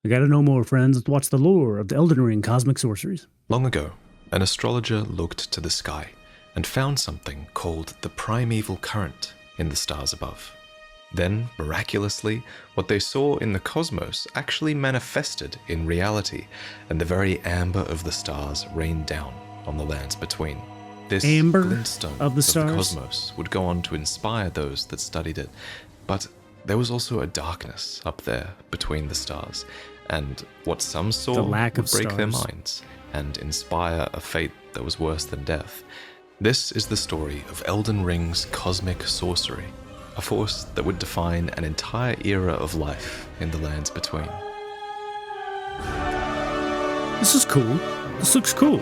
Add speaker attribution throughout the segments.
Speaker 1: I gotta know more, friends. Let's watch the lore of the Elden Ring cosmic sorceries.
Speaker 2: Long ago, an astrologer looked to the sky and found something called the primeval current in the stars above. Then, miraculously, what they saw in the cosmos actually manifested in reality, and the very amber of the stars rained down on the lands between. This
Speaker 1: Amber
Speaker 2: glintstone
Speaker 1: of the stars?
Speaker 2: cosmos would go on to inspire those that studied it, but there was also a darkness up there between the stars, and what some saw
Speaker 1: The lack
Speaker 2: would
Speaker 1: of
Speaker 2: break their
Speaker 1: stars.
Speaker 2: minds and inspire a fate that was worse than death. This is the story of Elden Ring's cosmic sorcery, a force that would define an entire era of life in the lands between.
Speaker 1: This is cool. This looks cool.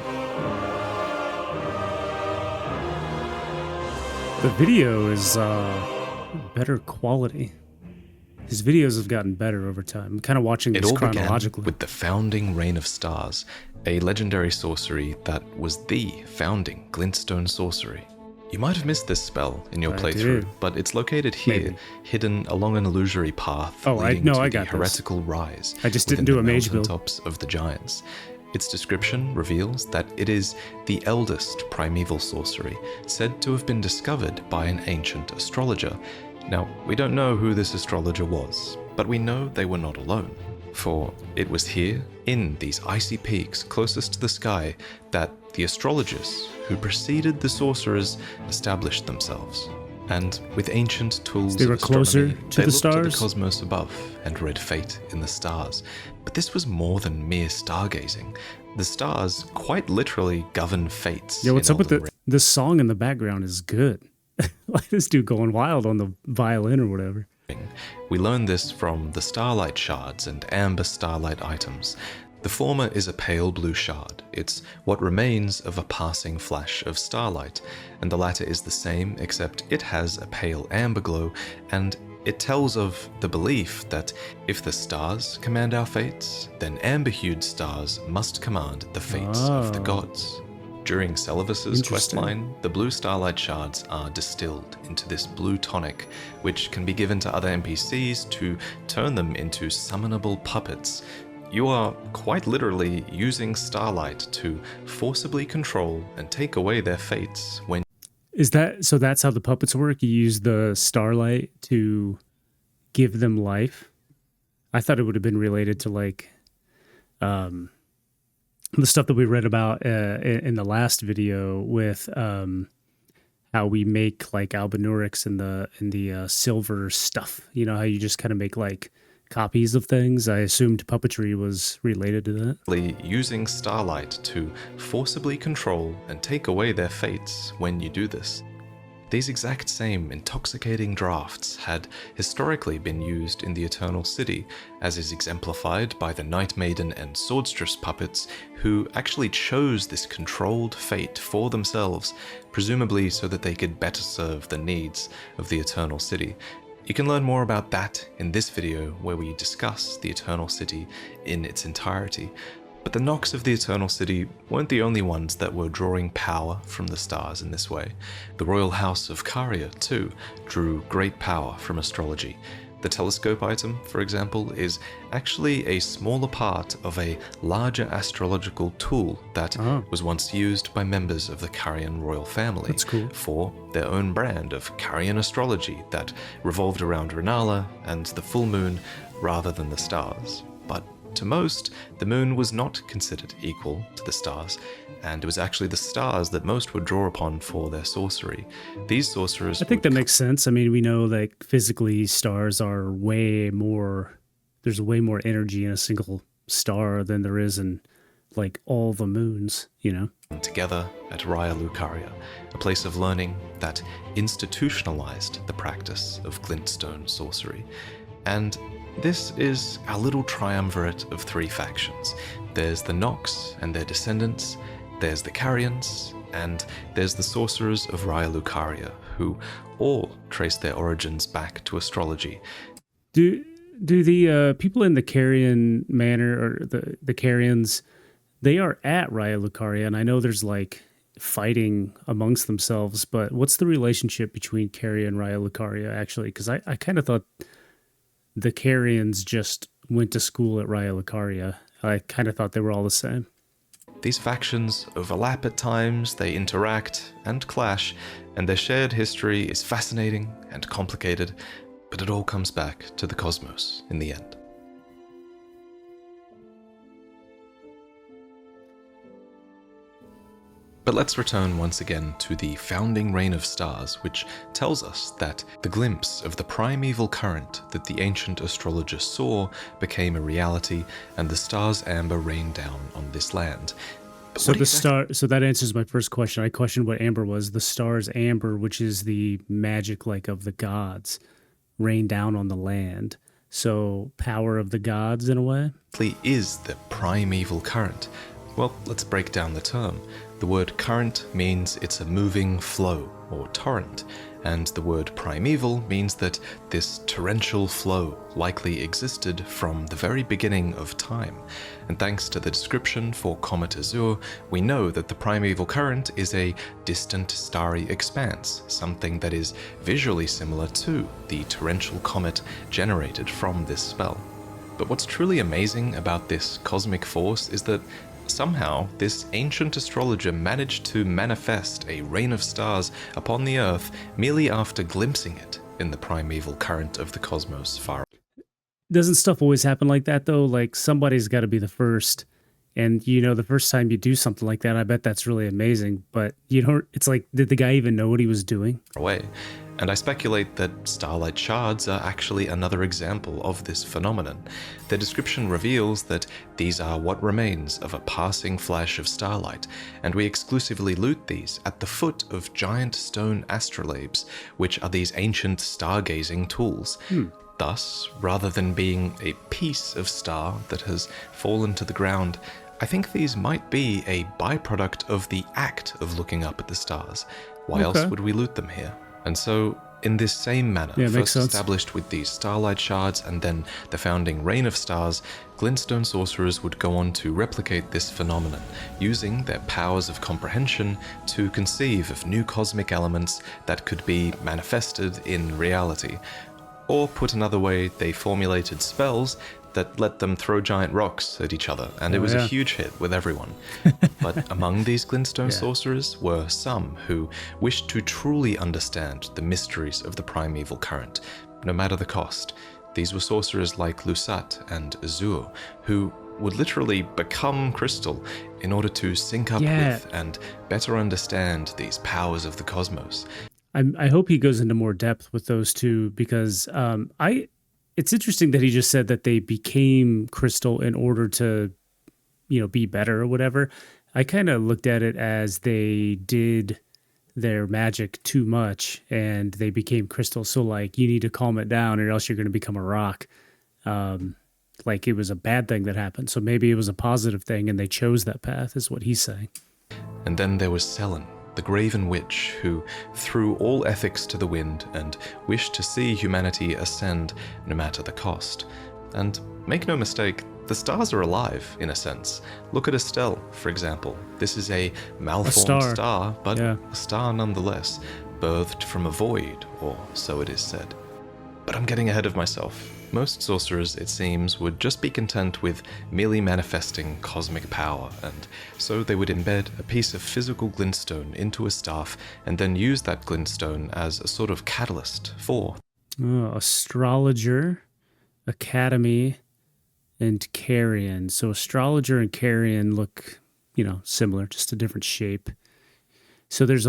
Speaker 1: The video is better quality. His videos have gotten better over time. I'm kind of watching
Speaker 2: It
Speaker 1: this
Speaker 2: all began
Speaker 1: chronologically.
Speaker 2: with the founding Rain of Stars, a legendary sorcery that was the founding glintstone sorcery. You might have missed this spell in your
Speaker 1: I
Speaker 2: playthrough,
Speaker 1: did.
Speaker 2: but it's located here,
Speaker 1: Maybe.
Speaker 2: hidden along an illusory path
Speaker 1: Oh, I
Speaker 2: leading to
Speaker 1: got
Speaker 2: the
Speaker 1: this.
Speaker 2: heretical rise.
Speaker 1: I just
Speaker 2: within
Speaker 1: didn't do
Speaker 2: the
Speaker 1: a mage build.
Speaker 2: mountaintops of the giants. Its description reveals that it is the eldest primeval sorcery, said to have been discovered by an ancient astrologer. Now, we don't know who this astrologer was, but we know they were not alone. For it was here, in these icy peaks closest to the sky, that the astrologers who preceded the sorcerers established themselves. And with ancient tools
Speaker 1: They were
Speaker 2: of astronomy,
Speaker 1: closer to
Speaker 2: they
Speaker 1: the
Speaker 2: looked
Speaker 1: stars?
Speaker 2: at the cosmos above and read fate in the stars. But this was more than mere stargazing. The stars quite literally govern fates.
Speaker 1: Yeah, what's
Speaker 2: in
Speaker 1: up with
Speaker 2: Elden
Speaker 1: this song in the background is good. Like this dude going wild on the violin or whatever.
Speaker 2: Ring. We learn this from the starlight shards and amber starlight items. The former is a pale blue shard. It's what remains of a passing flash of starlight, and the latter is the same, except it has a pale amber glow, and it tells of the belief that if the stars command our fates, then amber-hued stars must command the fates of the
Speaker 1: Oh.
Speaker 2: gods. During Celavis's
Speaker 1: Interesting.
Speaker 2: questline, the blue starlight shards are distilled into this blue tonic, which can be given to other NPCs to turn them into summonable puppets. You are quite literally using starlight to forcibly control and take away their fates when
Speaker 1: Is that so? That's how the puppets work. You use the starlight to give them life. I thought it would have been related to like the stuff that we read about in the last video with how we make like albinurics in the silver stuff. You know how you just kind of make like copies of things. I assumed puppetry was related to that.
Speaker 2: using starlight to forcibly control and take away their fates when you do this. These exact same intoxicating drafts had historically been used in the Eternal City, as is exemplified by the Night Maiden and Swordstress puppets, who actually chose this controlled fate for themselves, presumably so that they could better serve the needs of the Eternal City. You can learn more about that in this video, where we discuss the Eternal City in its entirety. But the Nox of the Eternal City weren't the only ones that were drawing power from the stars in this way. The royal house of Caria, too, drew great power from astrology. The telescope item, for example, is actually a smaller part of a larger astrological tool that was once used by members of the Carian royal family.
Speaker 1: That's cool.
Speaker 2: For their own brand of Carian astrology that revolved around Renala and the full moon rather than the stars. But to most, the moon was not considered equal to the stars, and it was actually the stars that most would draw upon for their sorcery. These sorcerers
Speaker 1: I think that makes sense. I mean, we know like physically stars are way more, there's way more energy in a single star than there is in like all the moons, you know?
Speaker 2: together at Raya Lucaria, a place of learning that institutionalized the practice of glintstone sorcery. And this is our little triumvirate of three factions. There's the Nox and their descendants, there's the Carians, and there's the sorcerers of Raya Lucaria, who all trace their origins back to astrology.
Speaker 1: Do the people in the Carian manor, or the Carians, they are at Raya Lucaria, and I know there's like fighting amongst themselves, but what's the relationship between Caria and Raya Lucaria actually? Because I kind of thought the Carians just went to school at Raya Lucaria. I kind of thought they were all the same.
Speaker 2: These factions overlap at times, they interact and clash, and their shared history is fascinating and complicated, but it all comes back to the cosmos in the end. But let's return once again to the founding reign of stars, which tells us that the glimpse of the primeval current that the ancient astrologer saw became a reality, and the stars amber rained down on this land.
Speaker 1: So that answers my first question. I questioned what amber was. The stars amber, which is the magic like of the gods, rain down on the land. So power of the gods in a way?
Speaker 2: Is the primeval current? Well, let's break down the term. The word current means it's a moving flow or torrent, and the word primeval means that this torrential flow likely existed from the very beginning of time. And thanks to the description for Comet Azure, we know that the primeval current is a distant starry expanse, something that is visually similar to the torrential comet generated from this spell. But what's truly amazing about this cosmic force is that somehow, this ancient astrologer managed to manifest a rain of stars upon the Earth merely after glimpsing it in the primeval current of the cosmos far.
Speaker 1: Doesn't stuff always happen like that, though? Like, somebody's got to be the first. And, you know, the first time you do something like that, I bet that's really amazing. But, you don't, it's like, did the guy even know what he was doing?
Speaker 2: Away. And I speculate that starlight shards are actually another example of this phenomenon. Their description reveals that these are what remains of a passing flash of starlight, and we exclusively loot these at the foot of giant stone astrolabes, which are these ancient stargazing tools. Thus, rather than being a piece of star that has fallen to the ground, I think these might be a byproduct of the act of looking up at the stars. Why else would we loot them here? And so, in this same manner, first established with these starlight shards and then the founding reign of stars, glintstone sorcerers would go on to replicate this phenomenon, using their powers of comprehension to conceive of new cosmic elements that could be manifested in reality. Or put another way, they formulated spells that let them throw giant rocks at each other, and it was a huge hit with everyone. But among these glintstone sorcerers were some who wished to truly understand the mysteries of the primeval current, no matter the cost. These were sorcerers like Lusat and Azure, who would literally become crystal in order to sync up with and better understand these powers of the cosmos.
Speaker 1: I hope he goes into more depth with those two, because it's interesting that he just said that they became crystal in order to, you know, be better or whatever. I kind of looked at it as they did their magic too much and they became crystal. So like, you need to calm it down or else you're going to become a rock. Like it was a bad thing that happened. So maybe it was a positive thing and they chose that path, is what he's saying.
Speaker 2: And then there was Selen, the Graven Witch, who threw all ethics to the wind and wished to see humanity ascend no matter the cost. And make no mistake, the stars are alive, in a sense. Look at Estelle, for example. This is a malformed star, but a star nonetheless, birthed from a void, or so it is said. But I'm getting ahead of myself. Most sorcerers, it seems, would just be content with merely manifesting cosmic power, and so they would embed a piece of physical glintstone into a staff and then use that glintstone as a sort of catalyst for
Speaker 1: astrologer, academy, and carrion. So astrologer and carrion look, you know, similar, just a different shape. So there's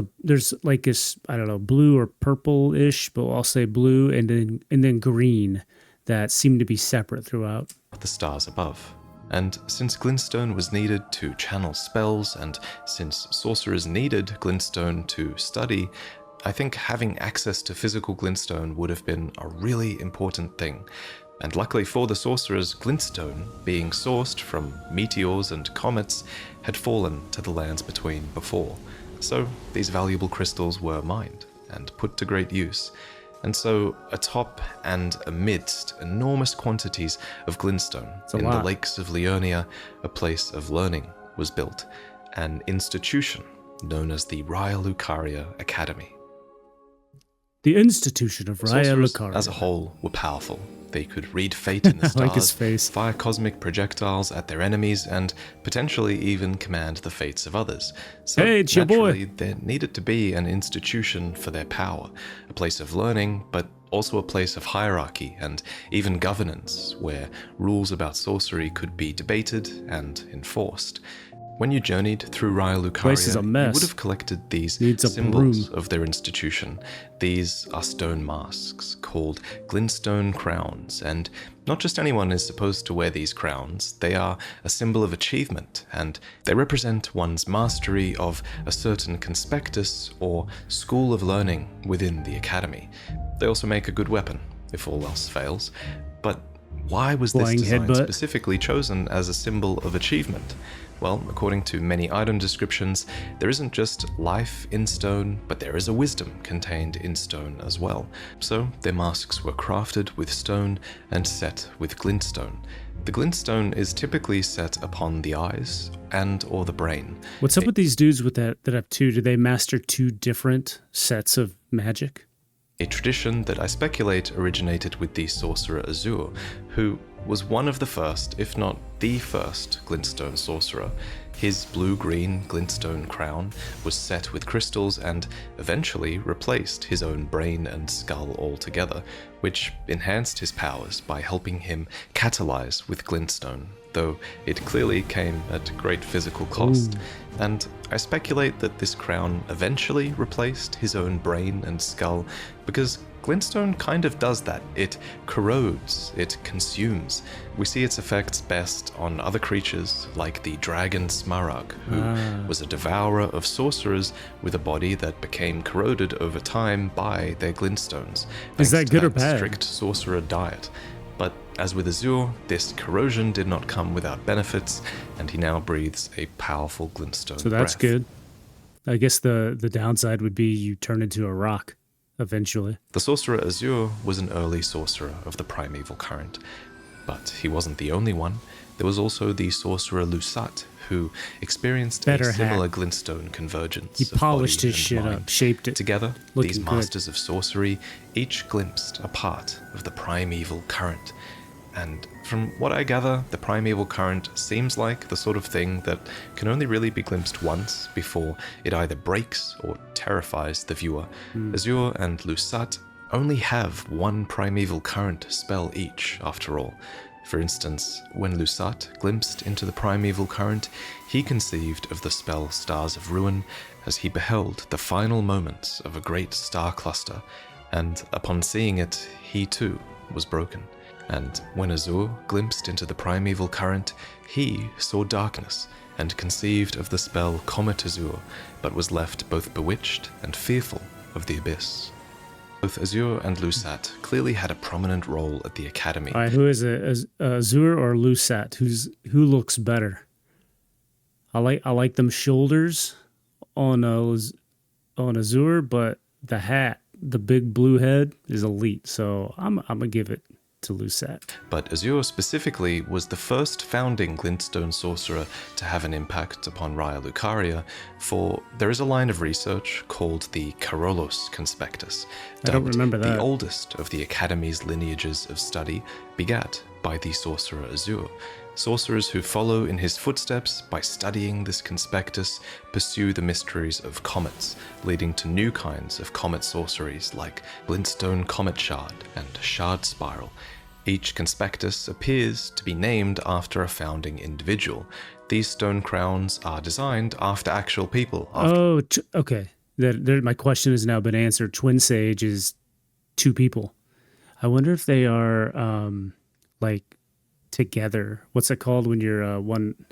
Speaker 1: like this, I don't know, blue or purple-ish, but I'll say blue, and then green, that seem to be separate throughout
Speaker 2: the stars above. And since glintstone was needed to channel spells, and since sorcerers needed glintstone to study, I think having access to physical glintstone would have been a really important thing. And luckily for the sorcerers, glintstone, being sourced from meteors and comets, had fallen to the lands between before. So these valuable crystals were mined and put to great use. And so atop and amidst enormous quantities of glintstone in the lakes of Leonia, a place of learning was built, an institution known as the Raya Lucaria Academy.
Speaker 1: The institution of Raya Lucaria.
Speaker 2: As a whole were powerful. They could read fate in the
Speaker 1: I like his
Speaker 2: stars,
Speaker 1: face.
Speaker 2: fire cosmic projectiles at their enemies, and potentially even command the fates of others. So
Speaker 1: Hey, it's your boy.
Speaker 2: naturally, there needed to be an institution for their power, a place of learning, but also a place of hierarchy and even governance, where rules about sorcery could be debated and enforced. When you journeyed through Raya
Speaker 1: Place is a
Speaker 2: Lucaria, you
Speaker 1: mess.
Speaker 2: would have collected these
Speaker 1: Needs a
Speaker 2: symbols
Speaker 1: broom.
Speaker 2: of their institution. These are stone masks called glintstone crowns, and not just anyone is supposed to wear these crowns. They are a symbol of achievement, and they represent one's mastery of a certain conspectus or school of learning within the academy. They also make a good weapon, if all else fails. But why was this
Speaker 1: Flying
Speaker 2: design
Speaker 1: headbutt.
Speaker 2: specifically chosen as a symbol of achievement? Well, according to many item descriptions, there isn't just life in stone, but there is a wisdom contained in stone as well. So their masks were crafted with stone and set with glintstone. The glintstone is typically set upon the eyes and or the brain.
Speaker 1: What's up with these dudes with that have two? Do they master two different sets of magic?
Speaker 2: A tradition that I speculate originated with the sorcerer Azure, who was one of the first, if not the first, glintstone sorcerer. His blue-green glintstone crown was set with crystals and eventually replaced his own brain and skull altogether, which enhanced his powers by helping him catalyze with glintstone, though it clearly came at great physical cost. And I speculate that this crown eventually replaced his own brain and skull, because glintstone kind of does that. It corrodes, it consumes. We see its effects best on other creatures like the dragon Smaragd, who was a devourer of sorcerers with a body that became corroded over time by their glintstones.
Speaker 1: Is that
Speaker 2: thanks to
Speaker 1: good or bad?
Speaker 2: Strict sorcerer diet. But as with Azure, this corrosion did not come without benefits, and he now breathes a powerful glintstone
Speaker 1: So that's
Speaker 2: breath.
Speaker 1: good. I guess the downside would be you turn into a rock eventually.
Speaker 2: The sorcerer Azure was an early sorcerer of the primeval current, but he wasn't the only one. There was also the sorcerer Lusat, who experienced
Speaker 1: Better
Speaker 2: a similar
Speaker 1: hat.
Speaker 2: glintstone convergence.
Speaker 1: He
Speaker 2: of
Speaker 1: polished
Speaker 2: body
Speaker 1: his
Speaker 2: and
Speaker 1: shit
Speaker 2: mind.
Speaker 1: up, shaped it.
Speaker 2: Together,
Speaker 1: Looking
Speaker 2: these
Speaker 1: good.
Speaker 2: masters of sorcery each glimpsed a part of the primeval current. And from what I gather, the primeval current seems like the sort of thing that can only really be glimpsed once before it either breaks or terrifies the viewer. Azure and Lusat only have one primeval current spell each, after all. For instance, when Lusat glimpsed into the primeval current, he conceived of the spell Stars of Ruin as he beheld the final moments of a great star cluster, and upon seeing it, he too was broken. And when Azure glimpsed into the primeval current, he saw darkness and conceived of the spell Comet Azure, but was left both bewitched and fearful of the abyss. Both Azure and Lusat clearly had a prominent role at the academy.
Speaker 1: All right, who is it? Azure or Lusat? Who looks better? I like them shoulders on Azure, but the hat, the big blue head, is elite. So I'm gonna give it to Lusat.
Speaker 2: But Azure specifically was the first founding glintstone sorcerer to have an impact upon Raya Lucaria, for there is a line of research called the Karolos Conspectus,
Speaker 1: I don't
Speaker 2: dubbed
Speaker 1: remember
Speaker 2: the
Speaker 1: that.
Speaker 2: oldest of the Academy's lineages of study, begat by the sorcerer Azure. Sorcerers who follow in his footsteps by studying this conspectus pursue the mysteries of comets, leading to new kinds of comet sorceries like glintstone comet shard and shard spiral. Each conspectus appears to be named after a founding individual. These stone crowns are designed after actual people.
Speaker 1: Oh, okay. My question has now been answered. Twin Sage is two people. I wonder if they are like together. What's it called when you're one?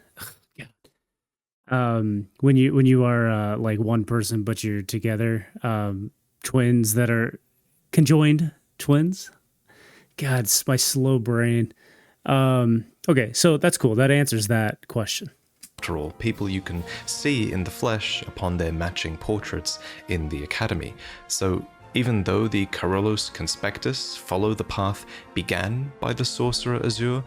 Speaker 1: When you are like one person but you're together. Twins that are conjoined twins. God, it's my slow brain. Okay, so that's cool. That answers that question.
Speaker 2: After all, people you can see in the flesh upon their matching portraits in the Academy. So even though the Karolos Conspectus follow the path began by the sorcerer Azure,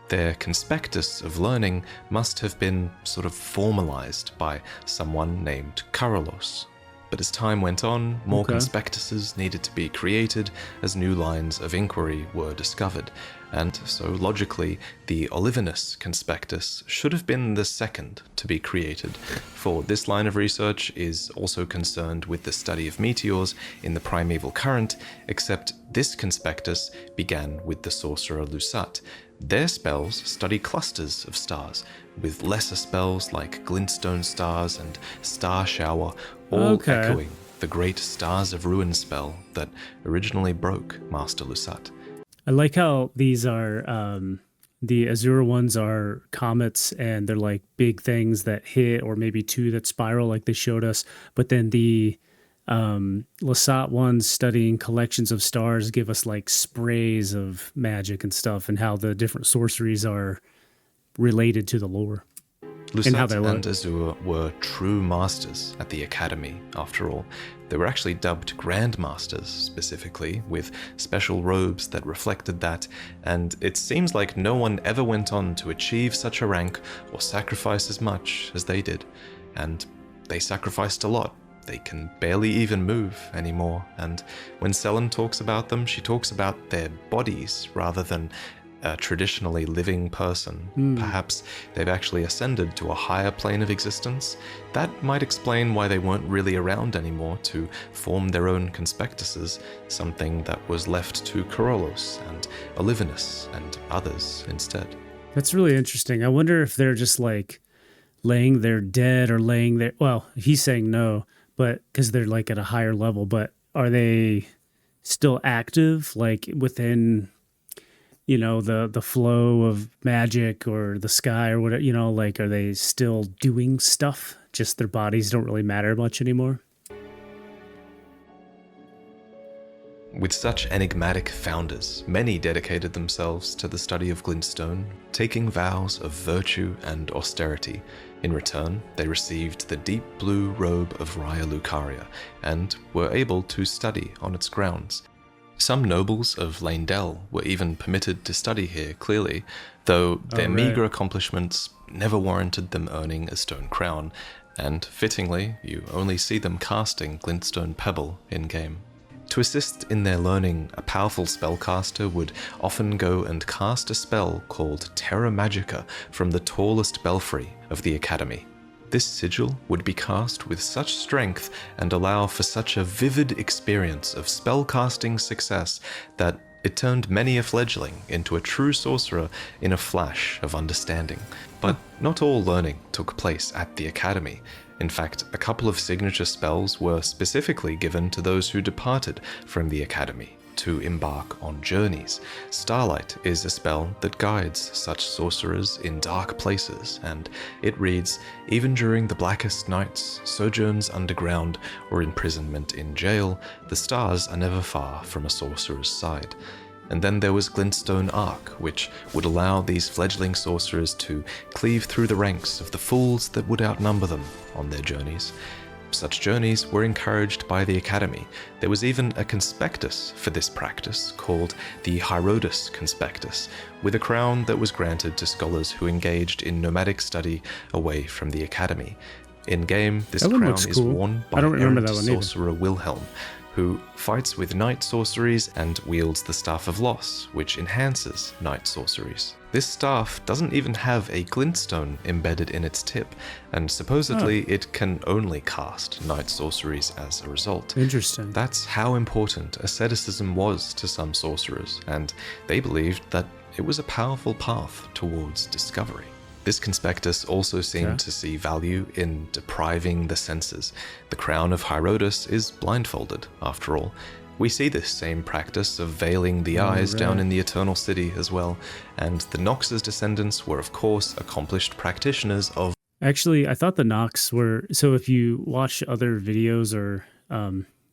Speaker 2: their conspectus of learning must have been sort of formalized by someone named Karolos. But as time went on, more
Speaker 1: Okay.
Speaker 2: conspectuses needed to be created as new lines of inquiry were discovered, and so logically, the Olivinus conspectus should have been the second to be created, for this line of research is also concerned with the study of meteors in the primeval current, except this conspectus began with the sorcerer Lusat. Their spells study clusters of stars, with lesser spells like glintstone stars and star shower, all echoing the great Stars of Ruin spell that originally broke Master Lusat.
Speaker 1: I like how these are the Azura ones are comets, and they're like big things that hit, or maybe two that spiral like they showed us. But then the Lasat ones studying collections of stars give us like sprays of magic and stuff, and how the different sorceries are related to the lore.
Speaker 2: Lusat and Azure were true masters at the Academy, after all. They were actually dubbed Grandmasters, specifically, with special robes that reflected that, and it seems like no one ever went on to achieve such a rank or sacrifice as much as they did. And they sacrificed a lot. They can barely even move anymore, and when Selen talks about them, she talks about their bodies rather than a traditionally living person. Perhaps they've actually ascended to a higher plane of existence. That might explain why they weren't really around anymore to form their own conspectuses, something that was left to Corolos and Olivinus and others instead.
Speaker 1: That's really interesting. I wonder if they're just like laying there dead, or laying there, well, he's saying no, but because they're like at a higher level, but are they still active, like within, you know, the flow of magic or the sky or whatever, you know, like, are they still doing stuff? Just their bodies don't really matter much anymore?
Speaker 2: With such enigmatic founders, many dedicated themselves to the study of glintstone, taking vows of virtue and austerity. In return, they received the deep blue robe of Raya Lucaria and were able to study on its grounds. Some nobles of Leyndell were even permitted to study here clearly, though their meagre accomplishments never warranted them earning a stone crown, and fittingly, you only see them casting glintstone pebble in-game. To assist in their learning, a powerful spellcaster would often go and cast a spell called Terra Magica from the tallest belfry of the Academy. This sigil would be cast with such strength and allow for such a vivid experience of spellcasting success that it turned many a fledgling into a true sorcerer in a flash of understanding. But not all learning took place at the Academy. In fact, a couple of signature spells were specifically given to those who departed from the Academy to embark on journeys. Starlight is a spell that guides such sorcerers in dark places, and it reads, "Even during the blackest nights, sojourns underground, or imprisonment in jail, the stars are never far from a sorcerer's side." And then there was Glintstone Arc, which would allow these fledgling sorcerers to cleave through the ranks of the fools that would outnumber them on their journeys. Such journeys were encouraged by the Academy. There was even a conspectus for this practice called the Hierodus Conspectus, with a crown that was granted to scholars who engaged in nomadic study away from the Academy. In-game, this crown is worn by errant sorcerer Wilhelm, who fights with night sorceries and wields the Staff of Loss, which enhances night sorceries. This staff doesn't even have a glintstone embedded in its tip, and supposedly it can only cast night sorceries as a result.
Speaker 1: Interesting.
Speaker 2: That's how important asceticism was to some sorcerers, and they believed that it was a powerful path towards discovery. This conspectus also seemed to see value in depriving the senses. The crown of Hierodus is blindfolded, after all. We see this same practice of veiling the eyes down in the Eternal City as well, and the Nox's descendants were of course accomplished practitioners of...
Speaker 1: Actually, I thought the Nox were... So if you watch other videos or,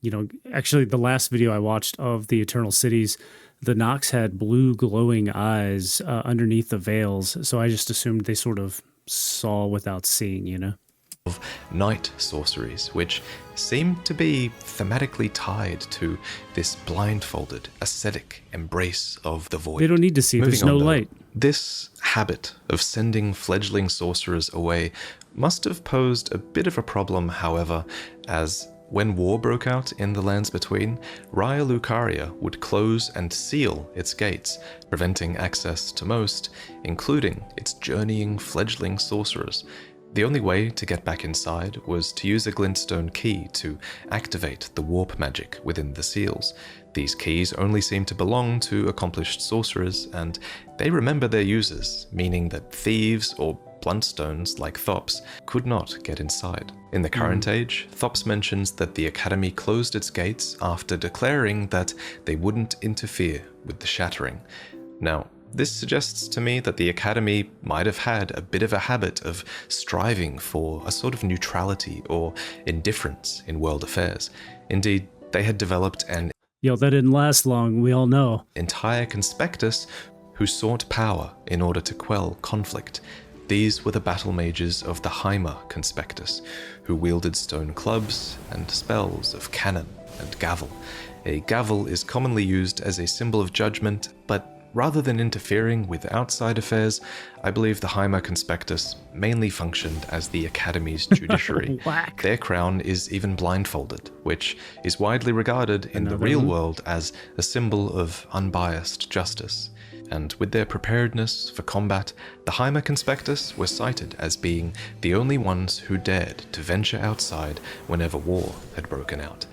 Speaker 1: you know, actually the last video I watched of the Eternal Cities, the Nox had blue glowing eyes underneath the veils, so I just assumed they sort of saw without seeing, you know?
Speaker 2: Of night sorceries, which seem to be thematically tied to this blindfolded, ascetic embrace of the void.
Speaker 1: They don't need to see, there's no light.
Speaker 2: This habit of sending fledgling sorcerers away must have posed a bit of a problem, however, as When war broke out in the lands between, Raya Lucaria would close and seal its gates, preventing access to most, including its journeying fledgling sorcerers. The only way to get back inside was to use a glintstone key to activate the warp magic within the seals. These keys only seem to belong to accomplished sorcerers, and they remember their users, meaning that thieves or bluntstones like Thops could not get inside. In the current age, Thops mentions that the Academy closed its gates after declaring that they wouldn't interfere with the shattering. Now, this suggests to me that the Academy might have had a bit of a habit of striving for a sort of neutrality or indifference in world affairs. Indeed, they had developed an
Speaker 1: Yo, that didn't last long, we all know.
Speaker 2: entire conspectus who sought power in order to quell conflict. These were the battle mages of the Heimer conspectus, who wielded stone clubs and spells of cannon and gavel. A gavel is commonly used as a symbol of judgment, but rather than interfering with outside affairs, I believe the Heimer conspectus mainly functioned as the Academy's judiciary.
Speaker 1: Whack.
Speaker 2: Their crown is even blindfolded, which is widely regarded in the real world as a symbol of unbiased justice. And with their preparedness for combat, the Heimer conspectus were cited as being the only ones who dared to venture outside whenever war had broken out.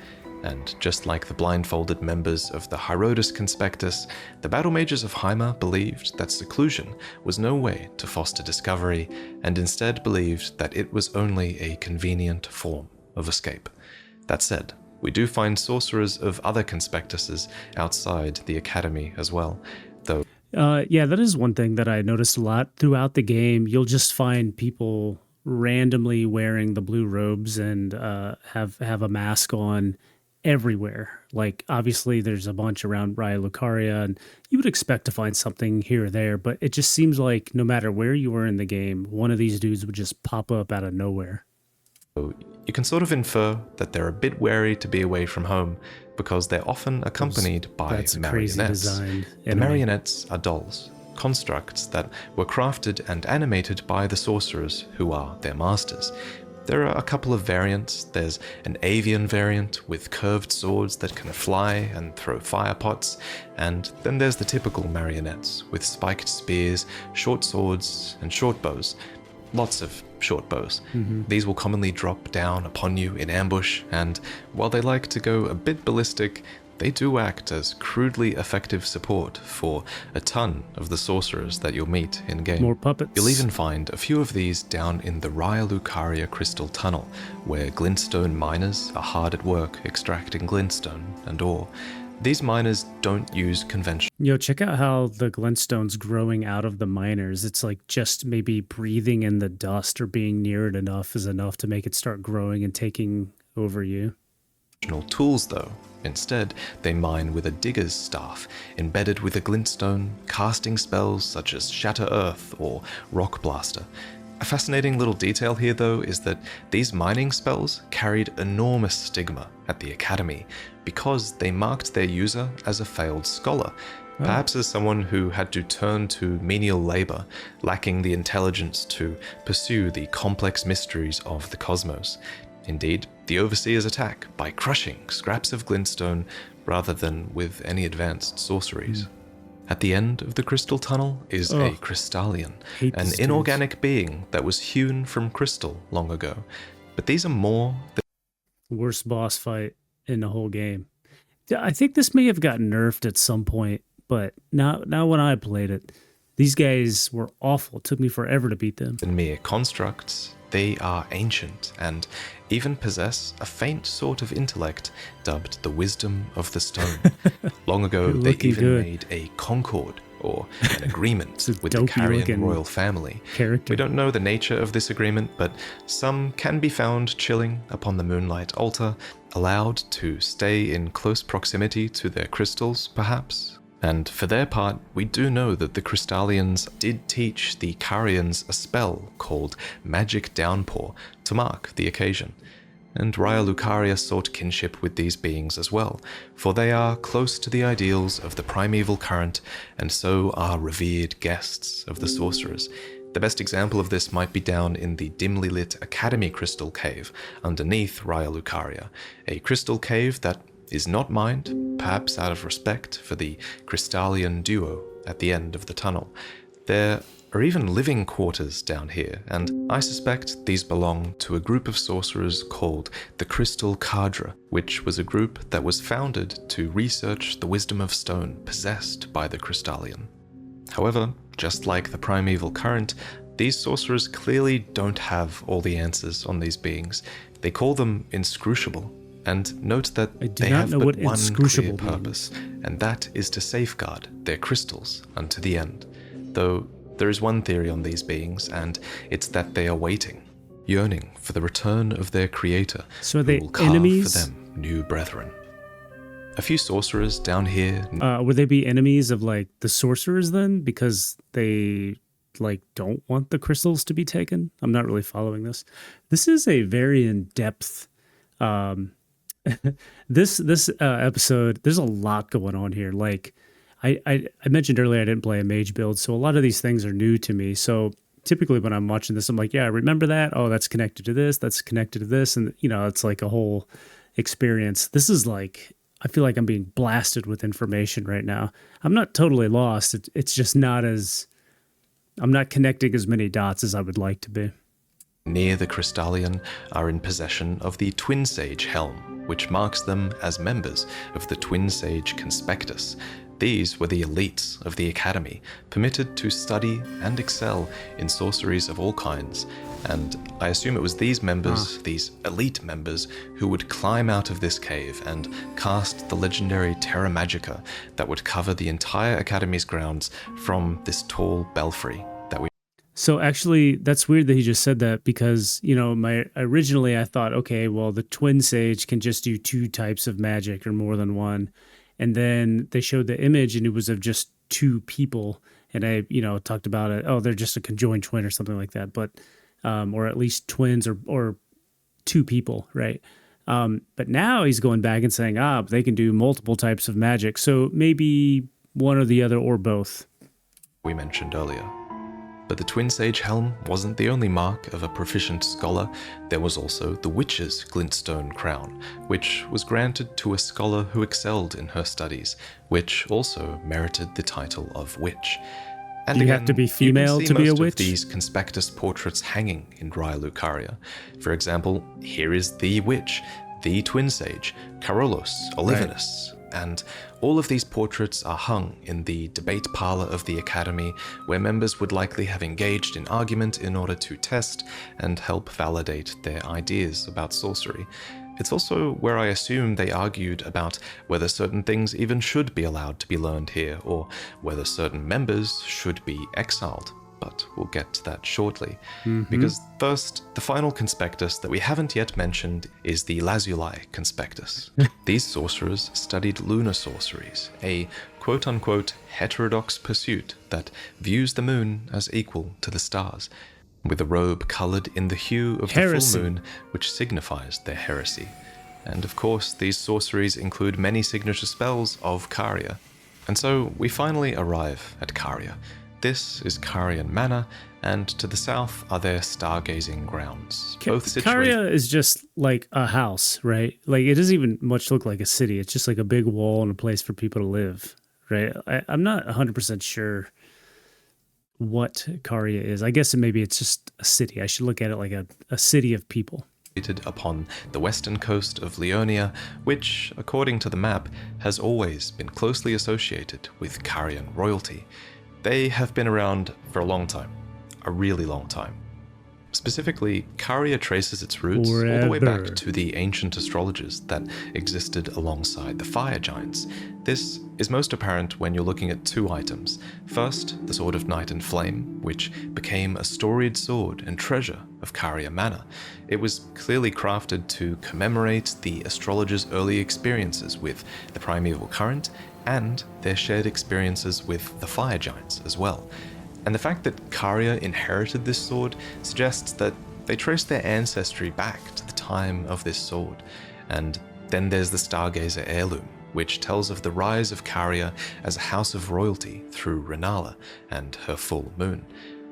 Speaker 2: And just like the blindfolded members of the Herodes conspectus, the battle mages of Heimer believed that seclusion was no way to foster discovery, and instead believed that it was only a convenient form of escape. That said, we do find sorcerers of other conspectuses outside the Academy as well, though.
Speaker 1: Yeah, that is one thing that I noticed a lot throughout the game. You'll just find people randomly wearing the blue robes and have a mask on everywhere. Like, obviously, there's a bunch around Raya Lucaria, and you would expect to find something here or there, but it just seems like no matter where you were in the game, one of these dudes would just pop up out of nowhere.
Speaker 2: You can sort of infer that they're a bit wary to be away from home because they're often accompanied by
Speaker 1: That's a crazy
Speaker 2: marionettes.
Speaker 1: design.
Speaker 2: The marionettes are dolls, constructs that were crafted and animated by the sorcerers who are their masters. There are a couple of variants. There's an avian variant with curved swords that can fly and throw fire pots, and then there's the typical marionettes with spiked spears, short swords, and short bows. Lots of short bows. These will commonly drop down upon you in ambush, and while they like to go a bit ballistic, they do act as crudely effective support for a ton of the sorcerers that you'll meet in-game.
Speaker 1: More puppets.
Speaker 2: You'll even find a few of these down in the Raya Lucaria Crystal Tunnel, where glintstone miners are hard at work extracting glintstone and ore. These miners don't use conventional.
Speaker 1: Yo, check out how the glintstone's growing out of the miners. It's like just maybe breathing in the dust or being near it enough is enough to make it start growing and taking over you.
Speaker 2: Tools though. Instead, they mine with a digger's staff, embedded with a glintstone, casting spells such as Shatter Earth or Rock Blaster. A fascinating little detail here though is that these mining spells carried enormous stigma at the Academy because they marked their user as a failed scholar, perhaps as someone who had to turn to menial labor, lacking the intelligence to pursue the complex mysteries of the cosmos. Indeed, the Overseers attack by crushing scraps of glintstone rather than with any advanced sorceries. At the end of the crystal tunnel is a crystallian, an inorganic being that was hewn from crystal long ago. But these are more than
Speaker 1: Worst boss fight in the whole game. I think this may have gotten nerfed at some point, but now when I played it, these guys were awful. It took me forever to beat them.
Speaker 2: mere constructs. They are ancient and even possess a faint sort of intellect dubbed the wisdom of the stone. Long ago, they even made a concord or an agreement with the Carian royal family. We don't know the nature of this agreement, but some can be found chilling upon the moonlight altar, allowed to stay in close proximity to their crystals, perhaps. And for their part, we do know that the Crystallians did teach the Carians a spell called Magic Downpour to mark the occasion. And Raya Lucaria sought kinship with these beings as well, for they are close to the ideals of the primeval current, and so are revered guests of the sorcerers. The best example of this might be down in the dimly lit Academy Crystal Cave underneath Raya Lucaria, a crystal cave that is not mined, perhaps out of respect for the Crystallian duo at the end of the tunnel. There are even living quarters down here, and I suspect these belong to a group of sorcerers called the Crystal Cadre, which was a group that was founded to research the wisdom of stone possessed by the Crystallian. However, just like the primeval current, these sorcerers clearly don't have all the answers on these beings. They call them inscrutable, and note that they have but one clear purpose, and that is to safeguard their crystals unto the end. Though there is one theory on these beings, and it's that they are waiting, yearning for the return of their creator,
Speaker 1: so are they
Speaker 2: who will carve
Speaker 1: enemies
Speaker 2: for them new brethren. A few sorcerers down here.
Speaker 1: Would they be enemies of like the sorcerers then, because they like don't want the crystals to be taken? I'm not really following this. This is a very in-depth this episode. There's a lot going on here. Like I mentioned earlier, I didn't play a mage build, so a lot of these things are new to me. So typically when I'm watching this, I'm like, yeah, remember that? Oh, that's connected to this, that's connected to this, and you know, it's like a whole experience. This is like, I feel like I'm being blasted with information right now. I'm not totally lost. It's just not as, I'm not connecting as many dots as I would like to be.
Speaker 2: Near the Crystallian are in possession of the Twin Sage Helm, which marks them as members of the Twin Sage Conspectus. These were the elites of the Academy, permitted to study and excel in sorceries of all kinds, and I assume it was these members, these elite members, who would climb out of this cave and cast the legendary Terra Magica that would cover the entire Academy's grounds from this tall belfry that we...
Speaker 1: So actually, that's weird that he just said that, because, you know, originally I thought, okay, well, the Twin Sage can just do 2 types of magic or more than one. And then they showed the image and it was of just 2 people. And I, you know, talked about it. Oh, they're just a conjoined twin or something like that. But, or at least twins or 2 people, right? But now he's going back and saying, they can do multiple types of magic. So maybe one or the other or both.
Speaker 2: We mentioned earlier. But the Twin Sage Helm wasn't the only mark of a proficient scholar. There was also the Witch's Glintstone Crown, which was granted to a scholar who excelled in her studies, which also merited the title of Witch. And
Speaker 1: you have to be female to be a witch?
Speaker 2: Of these conspectus portraits hanging in Raya Lucaria. For example, here is the Witch, the Twin Sage, Carolus, Olivinus, and all of these portraits are hung in the debate parlor of the Academy, where members would likely have engaged in argument in order to test and help validate their ideas about sorcery. It's also where I assume they argued about whether certain things even should be allowed to be learned here, or whether certain members should be exiled. But we'll get to that shortly. Because first, the final conspectus that we haven't yet mentioned is the Lazuli Conspectus. These sorcerers studied lunar sorceries, a quote-unquote heterodox pursuit that views the moon as equal to the stars, with a robe coloured in the hue of the full moon, which signifies their heresy. And of course, these sorceries include many signature spells of Caria. And so we finally arrive at Caria. This is Carian Manor, and to the south are their stargazing grounds. Both situated...
Speaker 1: Caria is just like a house, right? Like, it doesn't even much look like a city. It's just like a big wall and a place for people to live, right? I'm not 100% sure what Caria is. I guess maybe it's just a city. I should look at it like a city of people.
Speaker 2: Upon the western coast of Leonia, which, according to the map, has always been closely associated with Carian royalty. They have been around for a long time, a really long time. Specifically, Caria traces its roots all the way back to the ancient astrologers that existed alongside the fire giants. This is most apparent when you're looking at 2 items. First, the Sword of Night and Flame, which became a storied sword and treasure of Caria Manor. It was clearly crafted to commemorate the astrologers' early experiences with the primeval current and their shared experiences with the fire giants as well. And the fact that Caria inherited this sword suggests that they trace their ancestry back to the time of this sword. And then there's the Stargazer heirloom, which tells of the rise of Caria as a house of royalty through Renala and her full moon.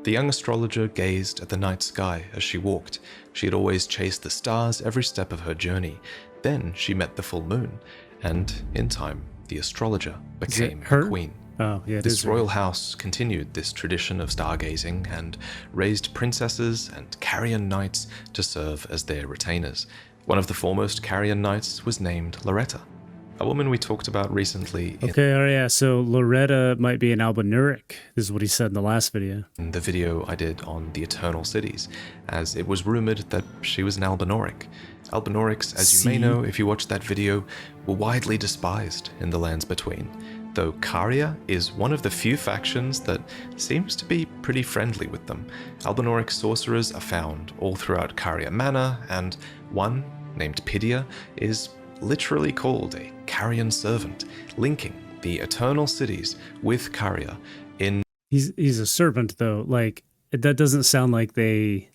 Speaker 2: The young astrologer gazed at the night sky as she walked. She had always chased the stars every step of her journey. Then she met the full moon, and in time, the astrologer became a queen.
Speaker 1: Oh, yeah,
Speaker 2: this royal house continued this tradition of stargazing and raised princesses and carrion knights to serve as their retainers. One of the foremost carrion knights was named Loretta, a woman we talked about recently
Speaker 1: so Loretta might be an Albinuric. This is what he said in the last video.
Speaker 2: in the video I did on the Eternal Cities, as it was rumored that she was an Albinoric. Albinorics, as you may know if you watched that video, were widely despised in the Lands Between, though Caria is one of the few factions that seems to be pretty friendly with them. Albinoric sorcerers are found all throughout Caria Manor, and one, named Pidia, is literally called a Carian servant, linking the Eternal Cities with Caria in...
Speaker 1: He's a servant, though. Like, that doesn't sound like they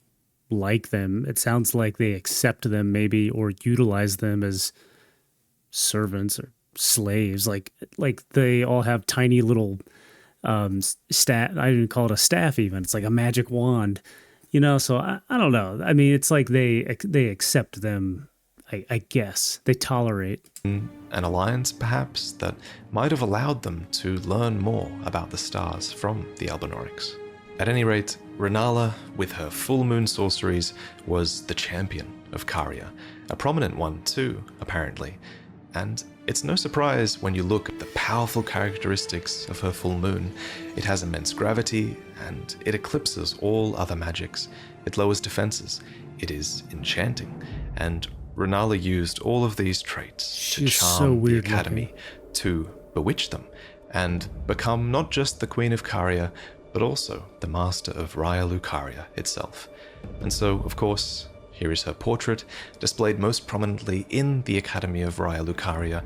Speaker 1: like them. It sounds like they accept them, maybe, or utilize them as servants or slaves. Like they all have tiny little staff. I didn't call it a staff even. It's like a magic wand, so I don't know. I mean, it's like they accept them, I guess. They tolerate
Speaker 2: an alliance, perhaps, that might have allowed them to learn more about the stars from the Albinorics. At any rate, Renala, with her full moon sorceries, was the champion of Caria, a prominent one too, apparently. And it's no surprise when you look at the powerful characteristics of her full moon. It has immense gravity, and it eclipses all other magics. It lowers defenses. It is enchanting, and Renala used all of these traits to charm the Academy, to bewitch them, and become not just the Queen of Caria, but also the master of Raya Lucaria itself. And so, of course, here is her portrait, displayed most prominently in the Academy of Raya Lucaria,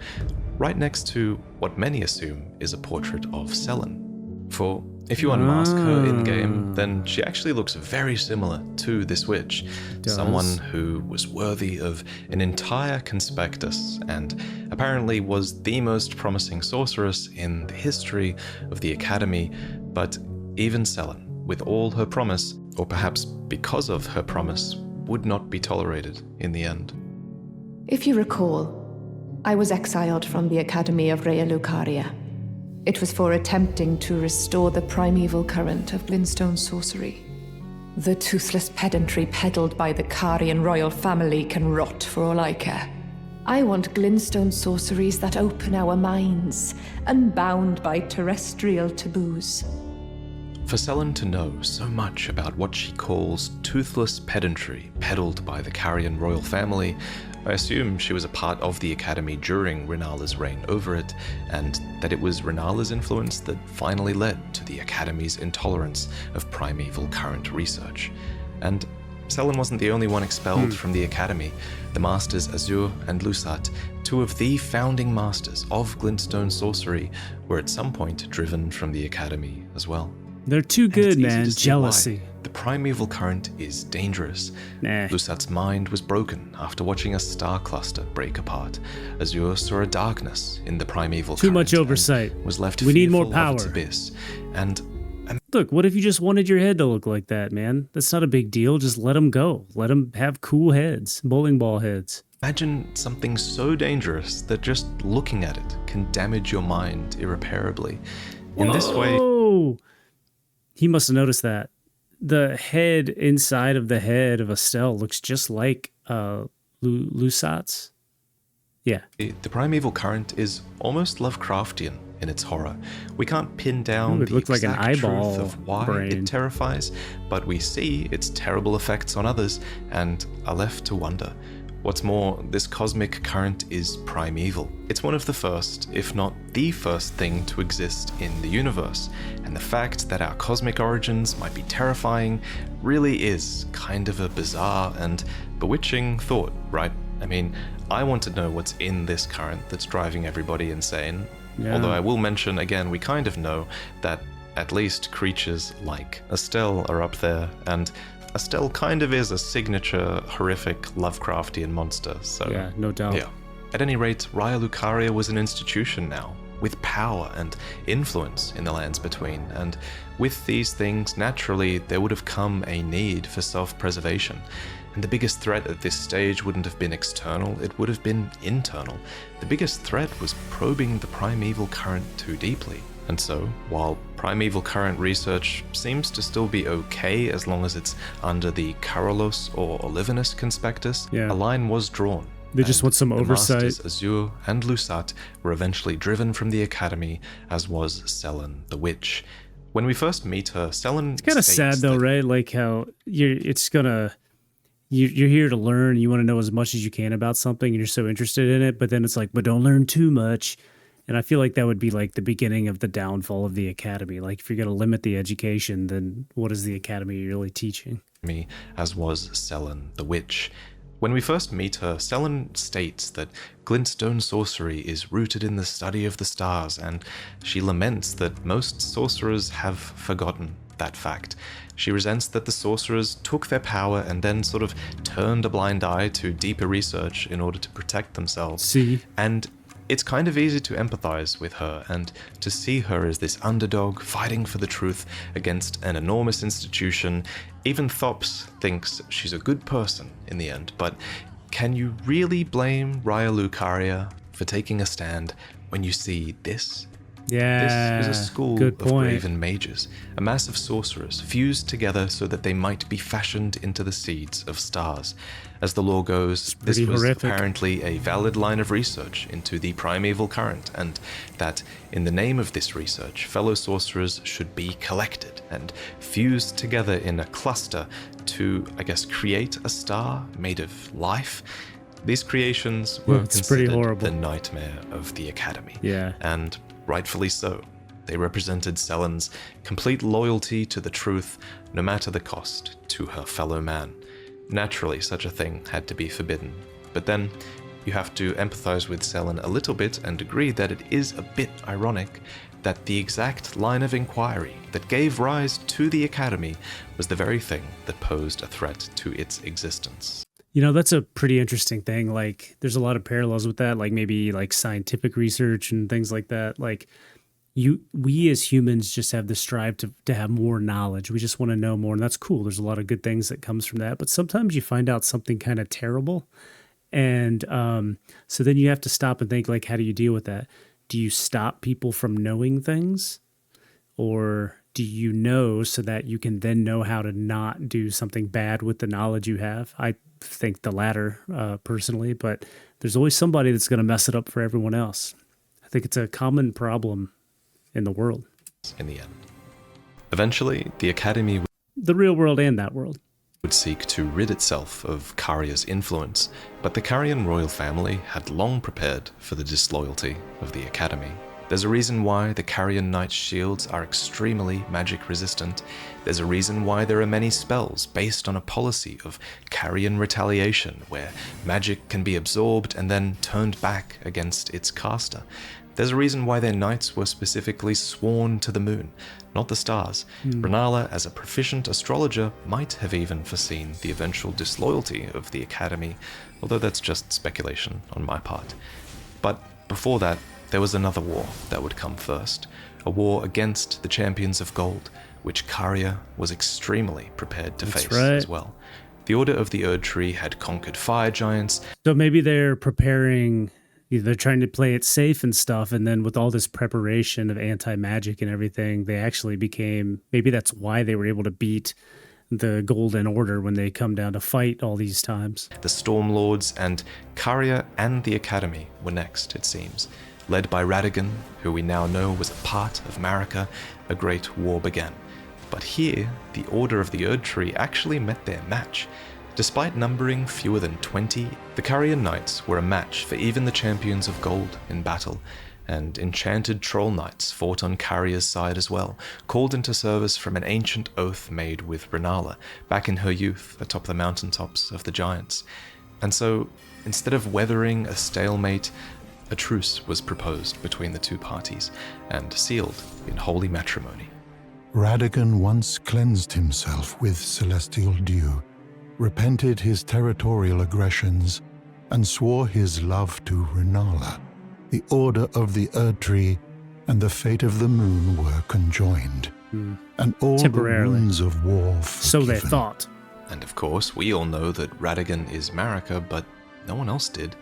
Speaker 2: right next to what many assume is a portrait of Selen. For if you unmask her in-game, then she actually looks very similar to this witch, someone who was worthy of an entire conspectus and apparently was the most promising sorceress in the history of the Academy. But even Selen, with all her promise, or perhaps because of her promise, would not be tolerated in the end.
Speaker 3: If you recall, I was exiled from the Academy of Raya Lucaria. It was for attempting to restore the primeval current of Glintstone sorcery. The toothless pedantry peddled by the Carian royal family can rot for all I care. I want Glintstone sorceries that open our minds, unbound by terrestrial taboos.
Speaker 2: For Selen to know so much about what she calls toothless pedantry peddled by the Carian royal family, I assume she was a part of the Academy during Renala's reign over it, and that it was Renala's influence that finally led to the Academy's intolerance of primeval current research. And Selen wasn't the only one expelled from the Academy. The Masters Azure and Lusat, two of the founding masters of Glintstone sorcery, were at some point driven from the Academy as well.
Speaker 1: They're too good, man. Jealousy.
Speaker 2: The primeval current is dangerous.
Speaker 1: Nah.
Speaker 2: Lusat's mind was broken after watching a star cluster break apart. Azure saw a darkness in the primeval current.
Speaker 1: Too much oversight.
Speaker 2: Was left
Speaker 1: we need more
Speaker 2: fearful
Speaker 1: power.
Speaker 2: Of its abyss. And
Speaker 1: look, what if you just wanted your head to look like that, man? That's not a big deal. Just let them go. Let them have cool heads, bowling ball heads.
Speaker 2: Imagine something so dangerous that just looking at it can damage your mind irreparably. In this way...
Speaker 1: He must have noticed that. The head inside of the head of Estelle looks just like Lusat's. Yeah.
Speaker 2: The primeval current is almost Lovecraftian in its horror. We can't pin down the exact
Speaker 1: like an eyeball
Speaker 2: truth of why
Speaker 1: brain.
Speaker 2: It terrifies, but we see its terrible effects on others and are left to wonder. What's more, this cosmic current is primeval. It's one of the first, if not the first thing to exist in the universe, and the fact that our cosmic origins might be terrifying really is kind of a bizarre and bewitching thought, right? I mean, I want to know what's in this current that's driving everybody insane.
Speaker 1: Yeah.
Speaker 2: Although I will mention, again, we kind of know that at least creatures like Estelle are up there, and Estelle kind of is a signature, horrific Lovecraftian monster, so...
Speaker 1: Yeah, no doubt.
Speaker 2: Yeah. At any rate, Raya Lucaria was an institution now, with power and influence in the lands between, and with these things, naturally, there would have come a need for self-preservation. And the biggest threat at this stage wouldn't have been external, it would have been internal. The biggest threat was probing the primeval current too deeply. And so, while primeval current research seems to still be okay as long as it's under the Carolus or Olivinus conspectus, a line was drawn.
Speaker 1: They just want some oversight.
Speaker 2: The masters Azure and Lusat were eventually driven from the academy, as was Selen the Witch. When we first meet her, Selen.
Speaker 1: It's kind of sad though, right? Like how you're here to learn. You want to know as much as you can about something, and you're so interested in it. But then it's like, but don't learn too much. And I feel like that would be like the beginning of the downfall of the academy. Like if you're going to limit the education, then what is the academy really teaching?
Speaker 2: Me, as was Selen the Witch. When we first meet her, Selen states that glintstone sorcery is rooted in the study of the stars, and she laments that most sorcerers have forgotten that fact. She resents that the sorcerers took their power and then sort of turned a blind eye to deeper research in order to protect themselves. And it's kind of easy to empathize with her and to see her as this underdog fighting for the truth against an enormous institution. Even Thops thinks she's a good person in the end, but can you really blame Raya Lucaria for taking a stand when you see this?
Speaker 1: Yeah,
Speaker 2: this is a school of graven mages, a mass of sorcerers fused together so that they might be fashioned into the seeds of stars. As the lore goes, this was apparently a valid line of research into the primeval current, and that in the name of this research, fellow sorcerers should be collected and fused together in a cluster to, I guess, create a star made of life. These creations were considered the nightmare of the academy. And rightfully so. They represented Selen's complete loyalty to the truth, no matter the cost to her fellow man. Naturally, such a thing had to be forbidden. But then, you have to empathize with Selen a little bit and agree that it is a bit ironic that the exact line of inquiry that gave rise to the Academy was the very thing that posed a threat to its existence.
Speaker 1: You know, that's a pretty interesting thing. Like, there's a lot of parallels with that, like maybe like scientific research and things like that. Like, we as humans just have this drive to have more knowledge. We just want to know more, and that's cool. There's a lot of good things that comes from that. But sometimes you find out something kind of terrible, and so then you have to stop and think, like, how do you deal with that? Do you stop people from knowing things, or do you know so that you can then know how to not do something bad with the knowledge you have? I think the latter, personally, but there's always somebody that's going to mess it up for everyone else. I think it's a common problem in the world.
Speaker 2: In the end. Eventually, the Academy,
Speaker 1: the real world and that world,
Speaker 2: would seek to rid itself of Caria's influence, but the Carian royal family had long prepared for the disloyalty of the Academy. There's a reason why the Carian Knight's shields are extremely magic resistant. There's a reason why there are many spells based on a policy of Carian retaliation, where magic can be absorbed and then turned back against its caster. There's a reason why their knights were specifically sworn to the moon, not the stars. Renala, as a proficient astrologer, might have even foreseen the eventual disloyalty of the Academy, although that's just speculation on my part. But before that, there was another war that would come first, a war against the Champions of Gold, which Caria was extremely prepared to face as well. The Order of the Erdtree had conquered fire giants.
Speaker 1: So maybe they're preparing, they're trying to play it safe and stuff, and then with all this preparation of anti-magic and everything, they actually became, maybe that's why they were able to beat the Golden Order when they come down to fight all these times.
Speaker 2: The Stormlords and Caria and the Academy were next, it seems. Led by Radagon, who we now know was a part of Marika, a great war began. But here, the Order of the Erdtree actually met their match. Despite numbering fewer than 20, the Carian Knights were a match for even the Champions of Gold in battle, and enchanted Troll Knights fought on Caria's side as well, called into service from an ancient oath made with Renala, back in her youth atop the mountaintops of the Giants. And so, instead of weathering a stalemate, a truce was proposed between the two parties, and sealed in holy matrimony.
Speaker 4: Radagon once cleansed himself with celestial dew, repented his territorial aggressions, and swore his love to Renala. The Order of the Erdtree and the fate of the moon were conjoined, and all the
Speaker 1: Temporarily.
Speaker 4: wounds of war
Speaker 1: So they
Speaker 4: forgiven.
Speaker 1: thought.
Speaker 2: And of course, we all know that Radigan is Marika, but no one else did.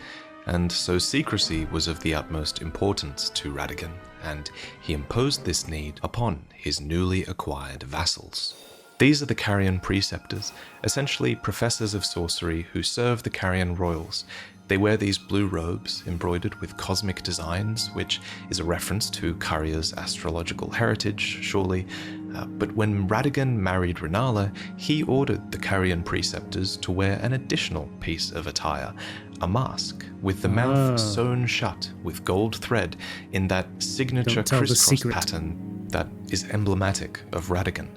Speaker 2: And so secrecy was of the utmost importance to Radigan, and he imposed this need upon his newly acquired vassals. These are the Carrion Preceptors, essentially professors of sorcery who serve the Carrion royals. They wear these blue robes embroidered with cosmic designs, which is a reference to Karya's astrological heritage, surely. But when Radigan married Renala, he ordered the Carrion Preceptors to wear an additional piece of attire, a mask with the mouth sewn shut with gold thread in that signature
Speaker 1: Don't tell the
Speaker 2: crisscross
Speaker 1: secret.
Speaker 2: pattern that is emblematic of Radigan,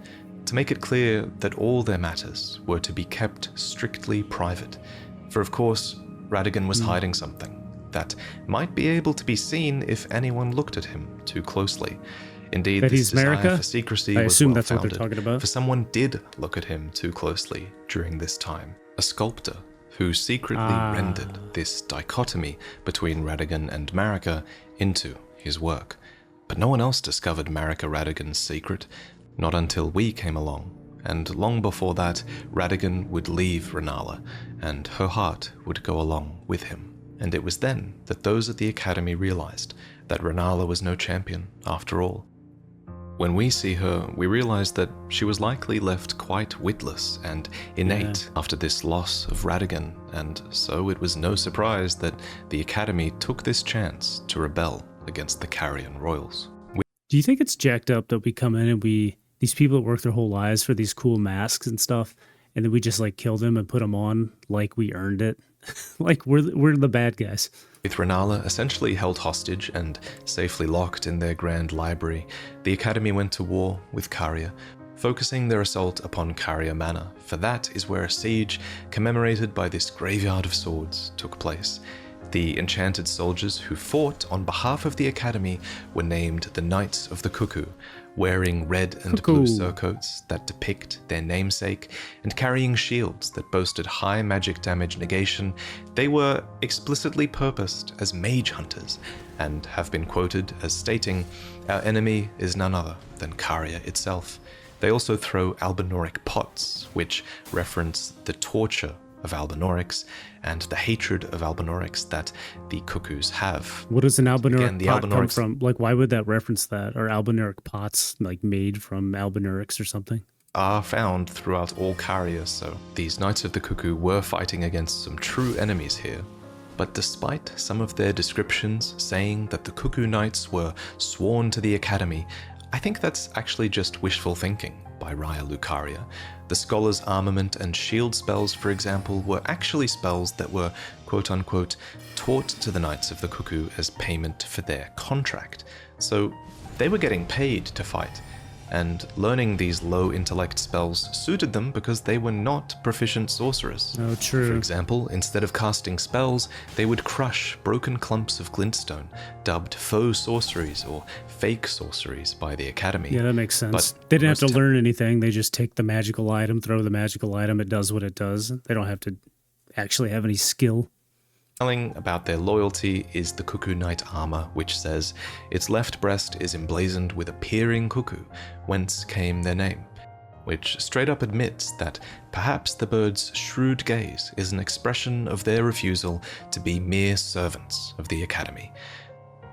Speaker 2: to make it clear that all their matters were to be kept strictly private. For of course, Radigan was hiding something that might be able to be seen if anyone looked at him too closely. Indeed,
Speaker 1: That
Speaker 2: this
Speaker 1: he's
Speaker 2: desire
Speaker 1: Marika?
Speaker 2: for secrecy
Speaker 1: I
Speaker 2: was
Speaker 1: assume
Speaker 2: well
Speaker 1: that's what they're
Speaker 2: founded,
Speaker 1: talking about.
Speaker 2: for someone did look at him too closely during this time. A sculptor who secretly rendered this dichotomy between Radigan and Marika into his work. But no one else discovered Marika Radigan's secret, not until we came along. And long before that, Radigan would leave Renala, and her heart would go along with him. And it was then that those at the Academy realized that Renala was no champion, after all. When we see her, we realize that she was likely left quite witless and innate after this loss of Radigan, and so it was no surprise that the Academy took this chance to rebel against the Carrion Royals.
Speaker 1: Do you think it's jacked up that we come in and these people that work their whole lives for these cool masks and stuff, and then we just like kill them and put them on like we earned it? Like we're the bad guys.
Speaker 2: With Renala essentially held hostage and safely locked in their grand library, the Academy went to war with Karya, focusing their assault upon Karya Manor, for that is where a siege commemorated by this graveyard of swords took place. The enchanted soldiers who fought on behalf of the Academy were named the Knights of the Cuckoo, wearing red and blue surcoats that depict their namesake and carrying shields that boasted high magic damage negation. They were explicitly purposed as mage hunters and have been quoted as stating, "Our enemy is none other than Karya itself." They also throw Albinoric pots, which reference the torture of Albinorics and the hatred of Albinorics that the Cuckoos have.
Speaker 1: What does an Albinoric
Speaker 2: Again, the
Speaker 1: pot come
Speaker 2: Albinorics-
Speaker 1: from? Like, why would that reference that? Are Albinoric pots like made from Albinorics or something?
Speaker 2: Are found throughout all Karya, so these Knights of the Cuckoo were fighting against some true enemies here. But despite some of their descriptions saying that the Cuckoo Knights were sworn to the Academy, I think that's actually just wishful thinking by Raya Lucaria. The Scholar's armament and shield spells, for example, were actually spells that were quote-unquote taught to the Knights of the Cuckoo as payment for their contract. So they were getting paid to fight, and learning these low intellect spells suited them because they were not proficient sorcerers.
Speaker 1: Oh,
Speaker 2: For
Speaker 1: true.
Speaker 2: example, instead of casting spells, they would crush broken clumps of glintstone, dubbed faux sorceries or fake sorceries by the Academy.
Speaker 1: Yeah, that makes sense.
Speaker 2: But
Speaker 1: They didn't have to
Speaker 2: most
Speaker 1: learn anything. They just take the magical item, throw the magical item. It does what it does. They don't have to actually have any skill.
Speaker 2: Telling about their loyalty is the Cuckoo Knight armor, which says its left breast is emblazoned with a peering cuckoo, whence came their name, which straight up admits that perhaps the bird's shrewd gaze is an expression of their refusal to be mere servants of the Academy.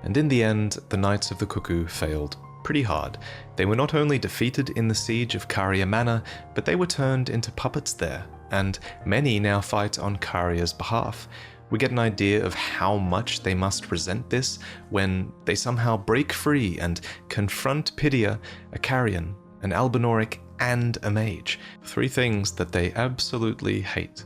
Speaker 2: And in the end, the Knights of the Cuckoo failed pretty hard. They were not only defeated in the siege of Karya Manor, but they were turned into puppets there, and many now fight on Karya's behalf. We get an idea of how much they must resent this when they somehow break free and confront Pydia, a Carrion, an Albinoric, and a mage. Three things that they absolutely hate.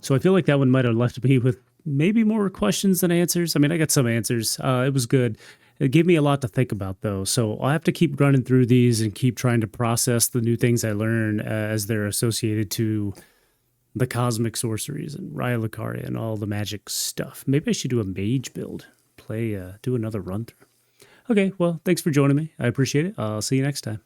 Speaker 1: So I feel like that one might have left me with maybe more questions than answers. I mean, I got some answers. It was good. It gave me a lot to think about, though. So I'll have to keep running through these and keep trying to process the new things I learn as they're associated to the cosmic sorceries and Raya Lucaria and all the magic stuff. Maybe I should do a mage build. Do another run through. Okay, well, thanks for joining me. I appreciate it. I'll see you next time.